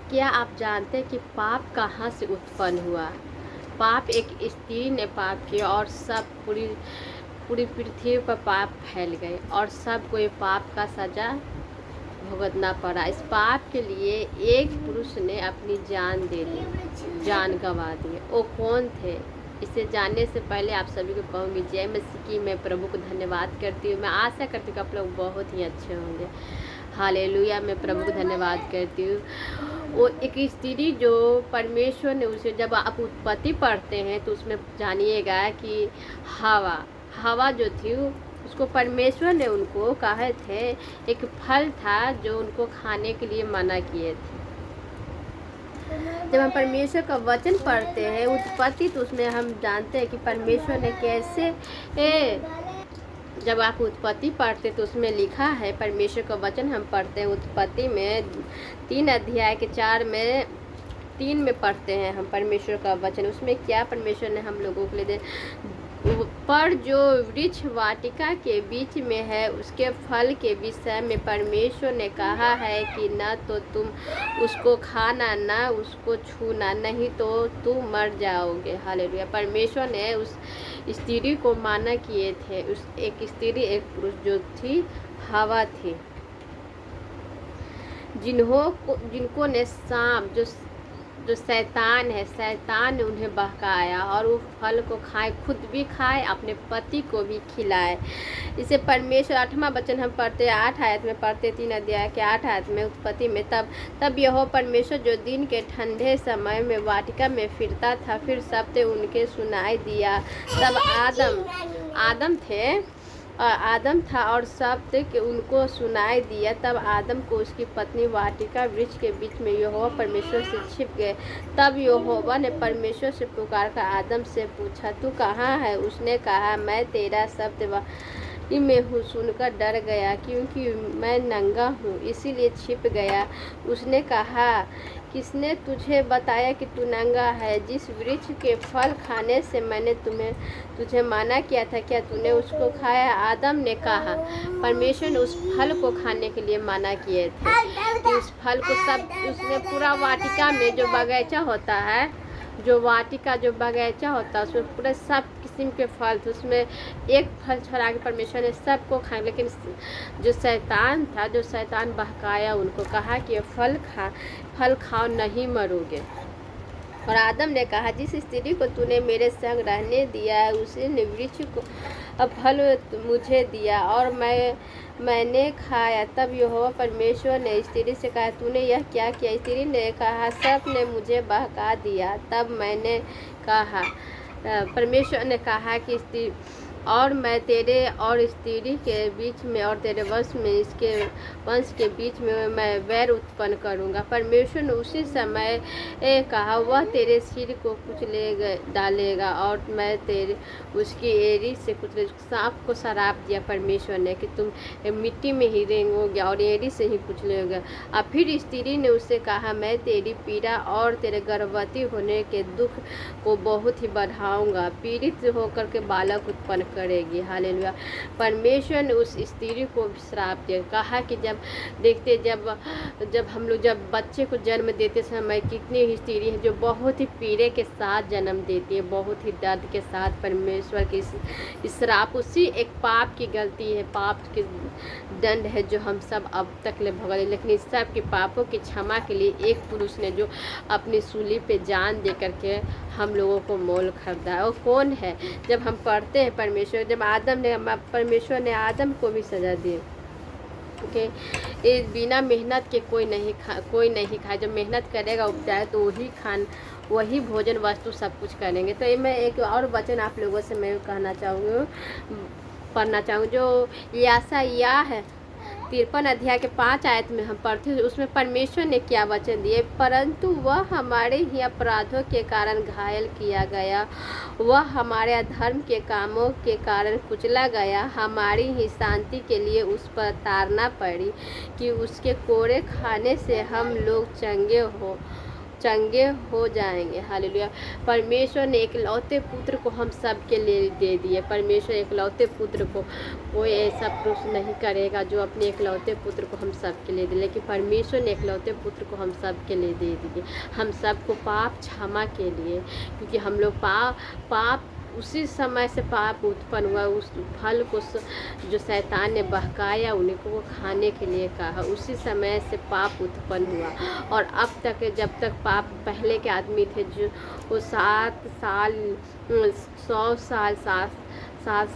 क्या आप जानते हैं कि पाप कहाँ से उत्पन्न हुआ? पाप एक स्त्री ने पाप किया और सब पूरी पूरी पृथ्वी पर पाप फैल गए और सबको ये पाप का सज़ा भुगतना पड़ा। इस पाप के लिए एक पुरुष ने अपनी जान दे दी, जान गंवा दी। वो कौन थे? इसे जानने से पहले आप सभी को कहूँगी जय मसीह की। मैं प्रभु को धन्यवाद करती हूँ। मैं आशा करती हूँ कि आप लोग बहुत ही अच्छे होंगे। हालेलुया। मैं प्रभु को धन्यवाद करती हूँ। वो एक स्त्री जो परमेश्वर ने उसे, जब आप उत्पत्ति पढ़ते हैं तो उसमें जानिएगा कि हवा जो थी उसको परमेश्वर ने उनको कहे थे, एक फल था जो उनको खाने के लिए मना किए थे। जब हम परमेश्वर का वचन पढ़ते हैं उत्पत्ति, तो उसमें हम जानते हैं कि परमेश्वर ने कैसे जब आप उत्पत्ति पढ़ते तो उसमें लिखा है, परमेश्वर का वचन हम पढ़ते हैं उत्पत्ति में 3 अध्याय के 3 में पढ़ते हैं हम परमेश्वर का वचन। उसमें क्या परमेश्वर ने हम लोगों के लिए पर जो वृक्ष वाटिका के बीच में है उसके फल के विषय में परमेश्वर ने कहा है कि न तो तुम उसको खाना न उसको छूना, नहीं तो तुम मर जाओगे। हालेलुया। परमेश्वर ने उस स्त्री को माना किए थे, उस एक स्त्री एक पुरुष जो थी हवा थी, जिनको ने सांप जो शैतान है, शैतान ने उन्हें बहकाया और वो फल को खाए, खुद भी खाए, अपने पति को भी खिलाए। इसे परमेश्वर 8वां वचन हम पढ़ते 8 आयत में पढ़ते 3 अध्याय के 8 आयत में उत्पत्ति में, तब यहोवा परमेश्वर जो दिन के ठंडे समय में वाटिका में फिरता था, फिर शब्द उनके सुनाई दिया। तब आदम था और शब्द के उनको सुनाई दिया। तब आदम को उसकी पत्नी वाटिका वृक्ष के बीच में यहोवा परमेश्वर से छिप गए। तब यहोवा ने परमेश्वर से पुकार कर आदम से पूछा, तू कहाँ है? उसने कहा, मैं तेरा शब्द में हूँ, सुनकर डर गया, क्योंकि मैं नंगा हूँ, इसीलिए छिप गया। उसने कहा, किसने तुझे बताया कि तू नंगा है? जिस वृक्ष के फल खाने से मैंने तुझे मना किया था, क्या तूने उसको खाया? आदम ने कहा, परमेश्वर ने उस फल को खाने के लिए मना किए थे कि उस फल को उसमें पूरा वाटिका में जो बगीचा होता है, जो बगीचा होता है उसमें पूरे सब किस्म के फल थे, उसमें एक फल छोड़ा के परमेश्वर ने सबको खाया। लेकिन जो शैतान बहकाया, उनको कहा कि ये फल खाओ, नहीं मरोगे। और आदम ने कहा, जिस स्त्री को तूने मेरे संग रहने दिया है उसी ने वृक्ष को फल मुझे दिया और मैंने खाया। तब यहोवा परमेश्वर ने स्त्री से कहा, तूने यह क्या किया? स्त्री ने कहा, सर्प ने मुझे बहका दिया। तब मैंने कहा, परमेश्वर ने कहा कि और मैं तेरे और स्त्री के बीच में और तेरे वंश के बीच में मैं वैर उत्पन्न करूंगा। परमेश्वर ने उसी समय कहा, वह तेरे सिर को कुचल डालेगा और मैं उसकी एड़ी से कुचलेगा। सांप को श्राप दिया परमेश्वर ने कि तुम मिट्टी में ही रेंगोगे और एड़ी से ही कुचलोगे। और फिर स्त्री ने उससे कहा, मैं तेरी पीड़ा और तेरे गर्भवती होने के दुख को बहुत ही बढ़ाऊंगा, पीड़ित होकर के बालक उत्पन्न करेगी। हालेलुया। परमेश्वर ने उस स्त्री को श्राप दिया, कहा कि जब हम लोग बच्चे को जन्म देते समय कितनी स्त्री है जो बहुत ही पीड़े के साथ जन्म देती है, बहुत ही दर्द के साथ। परमेश्वर की श्राप उसी एक पाप की गलती है, पाप के दंड है जो हम सब अब तक ले भोगे। लेकिन इस सब के पापों की क्षमा के लिए एक पुरुष ने जो अपनी सूली पे जान दे करके हम लोगों को मोल खरीदा है। वो कौन है? जब हम पढ़ते हैं परमेश्वर ने आदम को भी सजा दी। ओके, ये बिना मेहनत के कोई नहीं खाए। जब मेहनत करेगा उपजाए तो वही भोजन वस्तु सब कुछ करेंगे। तो ये मैं एक और वचन आप लोगों से मैं पढ़ना चाहूँगी जो यशायाह है 53 अध्याय के 5 आयत में हम पढ़ते हैं। उसमें परमेश्वर ने क्या वचन दिए, परंतु वह हमारे ही अपराधों के कारण घायल किया गया, वह हमारे अधर्म के कामों के कारण कुचला गया, हमारी ही शांति के लिए उस पर ताड़ना पड़ी कि उसके कोड़े खाने से हम लोग चंगे चंगे हो जाएंगे। हालेलुया। परमेश्वर ने एकलौते पुत्र को हम सब के लिए दे दिए। परमेश्वर एकलौते पुत्र को, कोई ऐसा पुरुष नहीं करेगा जो अपने एकलौते पुत्र को हम सब के लिए दे, लेकिन परमेश्वर ने एकलौते पुत्र को हम सब के लिए दे दिए, हम सबको पाप क्षमा के लिए। क्योंकि हम लोग पाप उसी समय से पाप उत्पन्न हुआ, उस फल को जो शैतान ने बहकाया उन्हीं को खाने के लिए कहा, उसी समय से पाप उत्पन्न हुआ। और अब तक जब तक पाप पहले के आदमी थे जो वो 7 साल 100 साल 7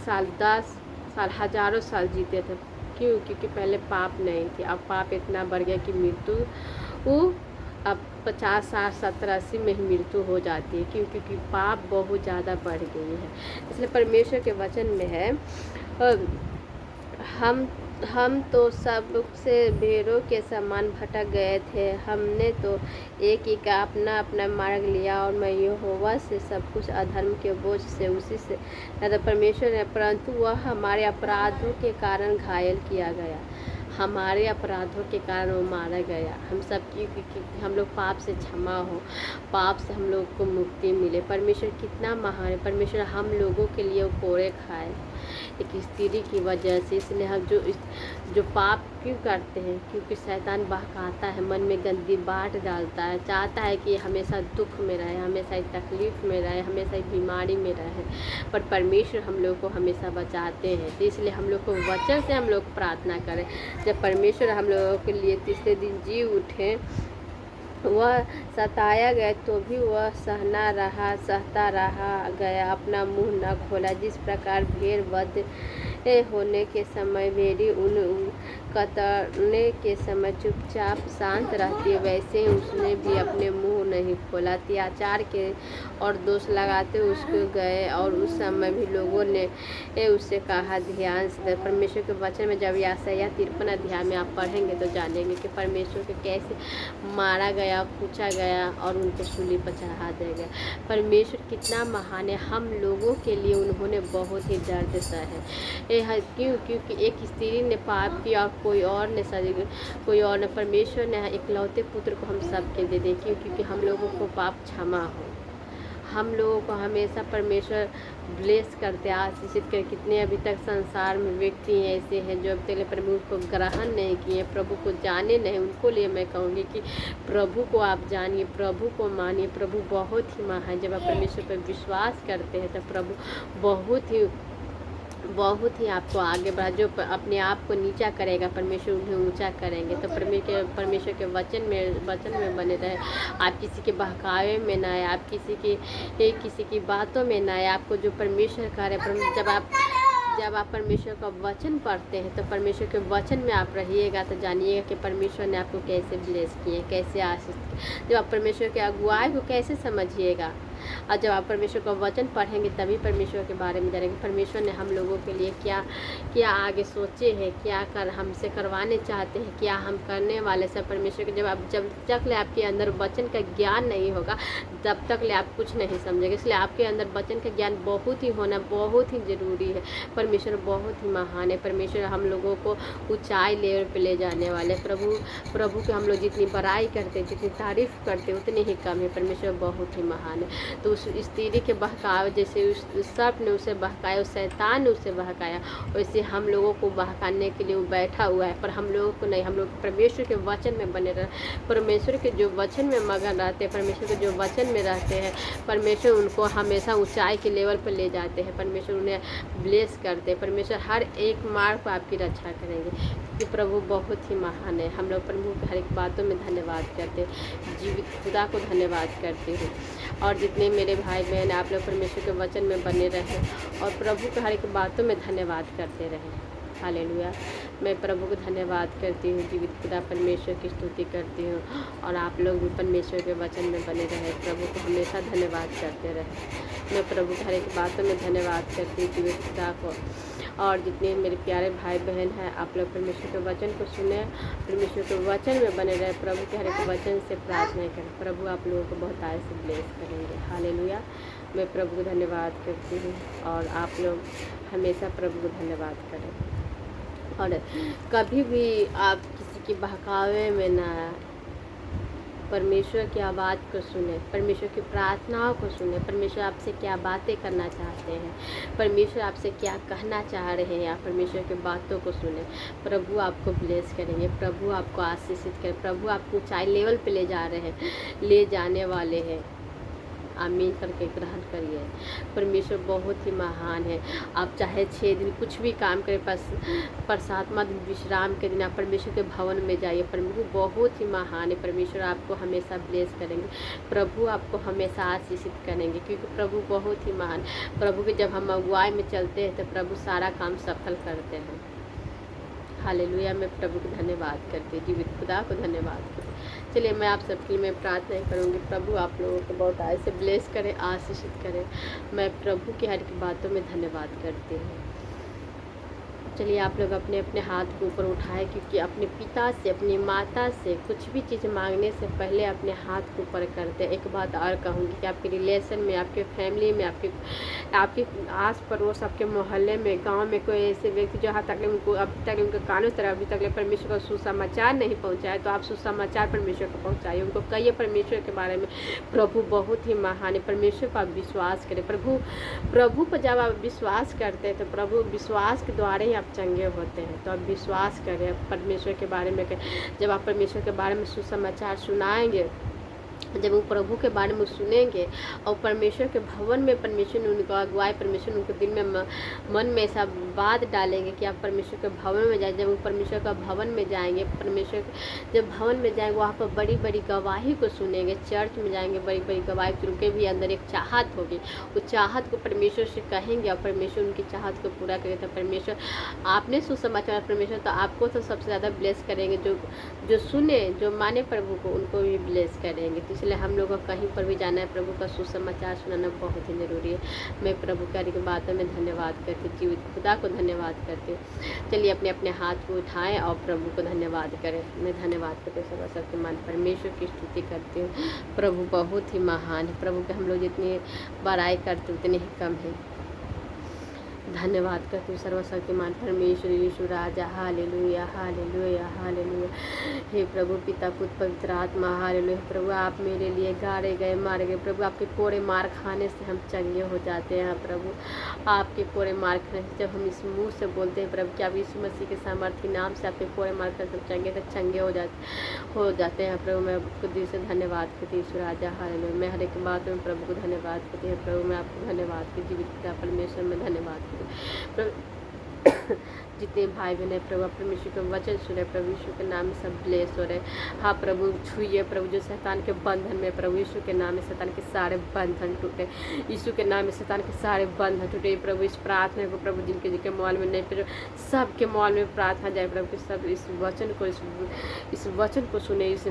साल 10 साल हजारों साल जीते थे। क्यों? क्योंकि पहले पाप नहीं थी। अब पाप इतना बढ़ गया कि मृत्यु वो अब 50 60 70 80 में ही मृत्यु हो जाती है। क्यों? क्योंकि पाप बहुत ज़्यादा बढ़ गई है। इसलिए परमेश्वर के वचन में है, हम तो सबसे भेड़ों के समान भटक गए थे, हमने तो एक ही का अपना अपना मार्ग लिया, और मैं यहोवा से सब कुछ अधर्म के बोझ से उसी से परमेश्वर ने, परंतु वह हमारे अपराधों के कारण घायल किया गया, हमारे अपराधों के कारण वो मारा गया। हम सब की हम लोग पाप से क्षमा हो, पाप से हम लोग को मुक्ति मिले। परमेश्वर कितना महान है। परमेश्वर हम लोगों के लिए वो कोड़े खाए एक स्त्री की वजह से। इसलिए हम जो पाप क्यों करते हैं? क्योंकि शैतान बहकाता है, मन में गंदी बात डालता है, चाहता है कि हमेशा दुख में रहे, हमेशा ही तकलीफ़ में रहे, हमेशा ही बीमारी में रहे। पर परमेश्वर हम लोग को हमेशा बचाते हैं। तो इसलिए हम लोग को वचन से हम लोग प्रार्थना करें। जब परमेश्वर हम लोगों के लिए तीसरे दिन जी उठे, वह सताया गया तो भी वह सहता रहा गया, अपना मुंह न खोला। जिस प्रकार भेड़ वध होने के समय भेड़ी उन कतरने के समय चुपचाप शांत रहती है, वैसे ही उसने भी अपने मुंह नहीं खोला। अत्याचार के और दोष लगाते उसको गए, और उस समय भी लोगों ने उससे कहा, ध्यान से परमेश्वर के वचन में जब यशायाह 53 अध्याय में आप पढ़ेंगे तो जानेंगे कि परमेश्वर को कैसे मारा गया, पूछा गया और उनको सूली पर चढ़ा दिया गया। परमेश्वर कितना महान है। हम लोगों के लिए उन्होंने बहुत ही दर्द सहे। क्यों? क्योंकि एक स्त्री ने पाप किया और कोई और ने परमेश्वर ने इकलौते पुत्र को हम सब के दे दे। क्यों? क्योंकि हम लोगों को पाप क्षमा हो। हम लोगों को हमेशा परमेश्वर ब्लेस करते, आशीषित कर। कितने अभी तक संसार में व्यक्ति ऐसे हैं जो अभी तक प्रभु को ग्रहण नहीं किए, प्रभु को जाने नहीं। उनको लिए मैं कहूँगी कि प्रभु को आप जानिए, प्रभु को मानिए। प्रभु बहुत ही महान। जब आप परमेश्वर पर विश्वास करते हैं तो प्रभु बहुत ही आपको आगे बढ़ा। जो अपने आप को नीचा करेगा परमेश्वर उन्हें ऊंचा करेंगे। तो परमेश्वर के वचन में बने रहे। आप किसी के बहकावे में ना आए, आप किसी की बातों में ना आए। आपको जो परमेश्वर करे, जब आप परमेश्वर का वचन पढ़ते हैं तो परमेश्वर के वचन में आप रहिएगा तो जानिएगा कि परमेश्वर ने आपको कैसे ब्लेस किए, कैसे आशीष किए। जब आप परमेश्वर के अगुवाई को कैसे समझिएगा, और जब आप परमेश्वर का वचन पढ़ेंगे तभी परमेश्वर के बारे में जानेंगे। परमेश्वर ने हम लोगों के लिए क्या आगे सोचे हैं, क्या हमसे करवाने चाहते हैं, क्या हम करने वाले सब। परमेश्वर के जब तक ले आपके अंदर वचन का ज्ञान नहीं होगा तब तक ले आप कुछ नहीं समझेंगे। इसलिए आपके अंदर वचन का ज्ञान बहुत ही होना बहुत ही ज़रूरी है। परमेश्वर बहुत ही महान है। परमेश्वर हम लोगों को ऊंचाई लेवल पे ले जाने वाले। प्रभु के हम लोग जितनी बड़ाई करते, जितनी तारीफ़ करते उतनी ही कम है। परमेश्वर बहुत ही महान है। तो उस स्त्री के बहकावे जैसे उस सर्प ने उसे बहकाया, उस शैतान ने उसे बहकाया, वैसे हम लोगों को बहकाने के लिए वो बैठा हुआ है। पर हम लोगों को नहीं, हम लोग परमेश्वर के वचन में बने रहे, परमेश्वर के जो वचन में मगन रहते हैं, परमेश्वर के जो वचन में रहते हैं, परमेश्वर उनको हमेशा ऊंचाई के लेवल पर ले जाते हैं। परमेश्वर उन्हें ब्लेस करते हैं। परमेश्वर हर एक मार्ग को आपकी रक्षा करेंगे कि प्रभु बहुत ही महान है। हम लोग प्रभु की हर एक बातों में धन्यवाद करते हैं। जीवित खुदा को धन्यवाद करती हूँ। और जितने मेरे भाई बहन आप लोग परमेश्वर के वचन में बने रहें और प्रभु के हर एक बातों में धन्यवाद करते रहें। हालेलुया। मैं प्रभु को धन्यवाद करती हूँ, जीवित खुदा परमेश्वर की स्तुति करती हूँ। और आप लोग भी परमेश्वर के वचन में बने रहें, प्रभु को हमेशा धन्यवाद करते रहें। मैं प्रभु की हर एक बातों में धन्यवाद करती हूँ, जीवित खुदा को। और जितने मेरे प्यारे भाई बहन हैं आप लोग परमेश्वर के वचन को सुने, परमेश्वर के वचन में बने रहे, प्रभु के हर एक वचन से प्रार्थना करें। प्रभु आप लोगों को बहुत आय से ब्लेस करेंगे। हालेलुया। मैं प्रभु को धन्यवाद करती हूँ और आप लोग हमेशा प्रभु को धन्यवाद करें। और कभी भी आप किसी के बहकावे में ना परमेश्वर की आवाज़ को सुने, परमेश्वर की प्रार्थनाओं को सुने, परमेश्वर आपसे क्या बातें करना चाहते हैं, परमेश्वर आपसे क्या कहना चाह रहे हैं, आप परमेश्वर की बातों को सुने। प्रभु आपको ब्लेस करेंगे, प्रभु आपको आशीषित करें, प्रभु आपको ऊंचाई लेवल पे ले जा रहे हैं, ले जाने वाले हैं। आमीन करके ग्रहण करिए। परमेश्वर बहुत ही महान है। आप चाहे 6 दिन कुछ भी काम करें, पर 7वां दिन विश्राम के दिन आप परमेश्वर के भवन में जाइए। प्रभु बहुत ही महान है। परमेश्वर आपको हमेशा ब्लेस करेंगे, प्रभु आपको हमेशा आशीषित करेंगे, क्योंकि प्रभु बहुत ही महान। प्रभु के जब हम अगुवाई में चलते हैं तो प्रभु सारा काम सफल करते हैं। हालेलुया। मैं प्रभु को धन्यवाद करती हूँ, जीवित खुदा को धन्यवाद करती हूँ। चलिए मैं आप सबके लिए मैं प्रार्थना करूँगी, प्रभु आप लोगों को बहुत ऐसे ब्लेस करें, आशीषित करें। मैं प्रभु की हर की बातों में धन्यवाद करती हूँ। चलिए आप लोग अपने अपने हाथ को ऊपर उठाएं, क्योंकि अपने पिता से, अपनी माता से कुछ भी चीज़ मांगने से पहले अपने हाथ को ऊपर करते हैं। एक बात और कहूँगी कि आपके रिलेशन में, आपके फैमिली में, आपके आस पड़ोस, आपके मोहल्ले में, गांव में कोई ऐसे व्यक्ति जहाँ तक उनको अभी तक उनके कानों तरह अभी तक परमेश्वर का सुसमाचार नहीं पहुँचाया, तो आप सुसमाचार परमेश्वर को पहुँचाइए। उनको कहिए परमेश्वर के बारे में, प्रभु बहुत ही महान है। परमेश्वर पर आप विश्वास करें। प्रभु पर जब आप विश्वास करते हैं तो प्रभु विश्वास के द्वारा ही आप चंगे होते हैं। तो आप विश्वास करें परमेश्वर के बारे में। जब आप परमेश्वर के बारे में सुसमाचार सुनाएंगे, जब वो प्रभु के बारे में सुनेंगे और परमेश्वर के भवन में परमेश्वर उनको अगुवाई, परमेश्वर उनको दिल में मन में ऐसा बात डालेंगे कि आप परमेश्वर के भवन में जाए। जब वो परमेश्वर का भवन में जाएंगे, परमेश्वर जब भवन में जाएंगे वहाँ पर बड़ी बड़ी गवाही को सुनेंगे। चर्च में जाएंगे, बड़ी बड़ी गवाही, उनके भी अंदर एक चाहत होगी। उस चाहत को परमेश्वर से कहेंगे और परमेश्वर उनकी चाहत को पूरा करेगा। तो परमेश्वर आपने सुसमाचार परमेश्वर तो आपको तो सबसे ज़्यादा ब्लेस करेंगे। जो सुने, जो माने प्रभु को, उनको भी ब्लेस करेंगे। तो इसलिए हम लोगों को कहीं पर भी जाना है, प्रभु का सुसमाचार सुनाना बहुत ही ज़रूरी है। मैं प्रभु की बातों में धन्यवाद करती हूँ, जीवित खुदा को धन्यवाद करती हूँ। चलिए अपने अपने हाथ को उठाएं और प्रभु को धन्यवाद करें। मैं धन्यवाद करती हूँ, सर्वशक्तिमान परमेश्वर की स्तुति करती हूँ। प्रभु बहुत ही महान है। प्रभु के हम लोग जितनी बड़ाई करते उतनी ही कम है। धन्यवाद करती हूँ सर्वशक्तिमान परमेश्वर यीशु राजा। हालेलुया हालेलुया हालेलुया। हे प्रभु पिता पुत्र पवित्र आत्मा, हालेलुया। प्रभु आप मेरे लिए गाड़े गए, मारे गए। प्रभु आपके कोड़े मार खाने से हम चंगे हो जाते हैं। प्रभु आपके कोड़े मार खाने से जब हम इस मुंह से बोलते हैं प्रभु कि आप यीशु मसीह के सामर्थी नाम से आपके कोड़े मार कर सब चंगे हो जाते हैं। प्रभु मैं आपको दिल से धन्यवाद करती हूँ यीशु राजा। हालेलुया। मैं हर एक बात में प्रभु को धन्यवाद करती हूँ। प्रभु मैं आपको धन्यवाद करती, जीवित पिता परमेश्वर में धन्यवाद करती। जितने भाई बहन है प्रभु परमेश्वर के वचन सुने, प्रभु यीशु के नाम में सब ब्लेस हो रहे। हाँ प्रभु छुइए प्रभु जो शैतान के बंधन में, प्रभु यीशु के नाम में शैतान के सारे बंधन टूटे। यीशु के नाम में शैतान के सारे बंधन टूटे। प्रभु इस प्रार्थना को प्रभु जिनके मॉल में नहीं, प्रभु सबके मॉल में प्रार्थना जाए प्रभु कि सब इस वचन को सुने, इस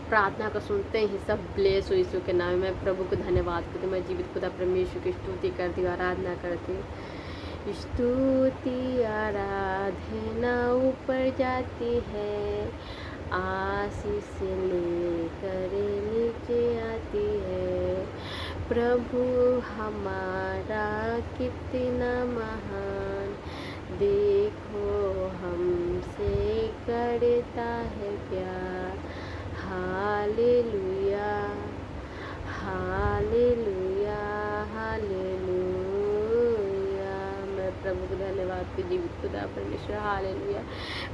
प्रार्थना को सुनते ही सब ब्लेस हो यीशु के नाम में। मैं प्रभु को धन्यवाद करती हूँ। मैं जीवित खुदा परमेश्वर की स्तुति करती हूँ, आराधना करती हूँ। स्तुति आराधना ऊपर जाती है, आशीष लेकर नीचे आती है। प्रभु हमारा कितना महान, देखो हमसे करता है प्यार। हालेलुया हालेलुया हालेलुया। मैं प्रभु को धन्यवाद की, जीवित खुदा परमेश्वर। हालेलुया।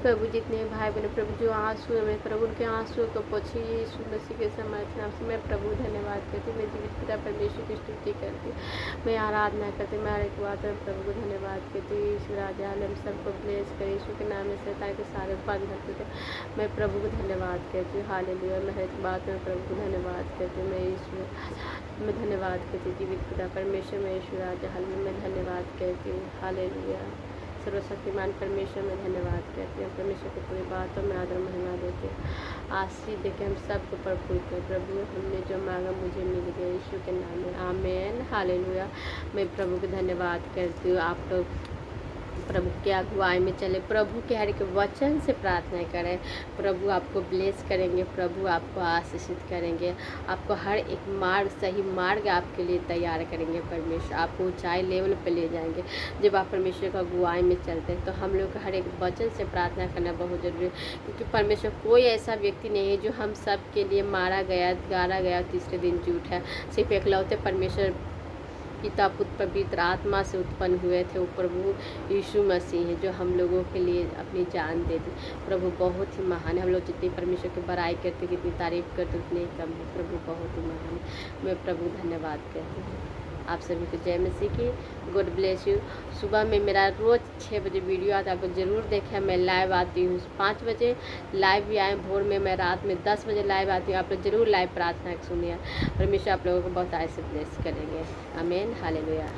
प्रभु जितने भाई बहन प्रभु जो आंसू में प्रभु उनके आंसुओं को पोछी यीशु मसीह के समर्थ नाम से मैं प्रभु धन्यवाद करती हूँ। मैं जीवित खुदा परमेश्वर की स्तुति करती हूँ, मैं आराधना करती हूँ। मैं हर एक बात में प्रभु को धन्यवाद करती हूँ। यीशु राजा हम सबको ब्लेस करे, यीशु के नाम में शैतान के सारे बंधन टूटे। मैं प्रभु को धन्यवाद करती हूँ। हालेलुया। मैं हर एक बात में प्रभु को धन्यवाद करती हूँ। मैं यीशु में धन्यवाद करती हूँ, जीवित खुदा परमेश्वर में यीशु राजा हाल में मैं धन्यवाद करती हूँ। हालेलुया। सर्वशक्तिमान परमेश्वर में धन्यवाद करती हूँ। परमेश्वर को पूरी बातों में आदर महिमा देते हैं, आशीष देके हम सबको प्रफुल्लित करें। प्रभु हमने जो मांगा मुझे मिल गया यीशु के नाम में, आमेन। हालेलुया। मैं प्रभु को धन्यवाद करती हूँ। आप लोग प्रभु के अगुवाई में चले, प्रभु के हर एक वचन से प्रार्थना करें। प्रभु आपको ब्लेस करेंगे, प्रभु आपको आशीषित करेंगे, आपको हर एक मार्ग, सही मार्ग आपके लिए तैयार करेंगे। परमेश्वर आपको ऊंचाई लेवल पे ले जाएंगे जब आप परमेश्वर का अगुवाई में चलते हैं। तो हम लोग का हर एक वचन से प्रार्थना करना बहुत ज़रूरी है, क्योंकि परमेश्वर कोई ऐसा व्यक्ति नहीं है जो हम सब के लिए मारा गया, गाड़ा गया, तीसरे दिन जी उठा। सिर्फ एकलौते परमेश्वर पिता, पुत्र, पवित्र आत्मा से उत्पन्न हुए थे, वो प्रभु यीशु मसीह हैं जो हम लोगों के लिए अपनी जान दे दी। प्रभु बहुत ही महान है। हम लोग जितनी परमेश्वर की बड़ाई करते, जितनी तारीफ करते, उतनी ही कम है। प्रभु बहुत ही महान है। मैं प्रभु धन्यवाद कहती हूँ। आप सभी को जय मसीह की। God bless you. सुबह में मेरा रोज़ 6 बजे वीडियो आता है, आपको ज़रूर देखें। मैं लाइव आती हूँ 5 बजे, लाइव भी आए भोर में, मैं रात में 10 बजे लाइव आती हूँ। आप लोग ज़रूर लाइव प्रार्थना सुनिए। परमेश्वर आप लोगों को बहुत ऐसे ब्लेस करेंगे। आमीन, हालेलुया।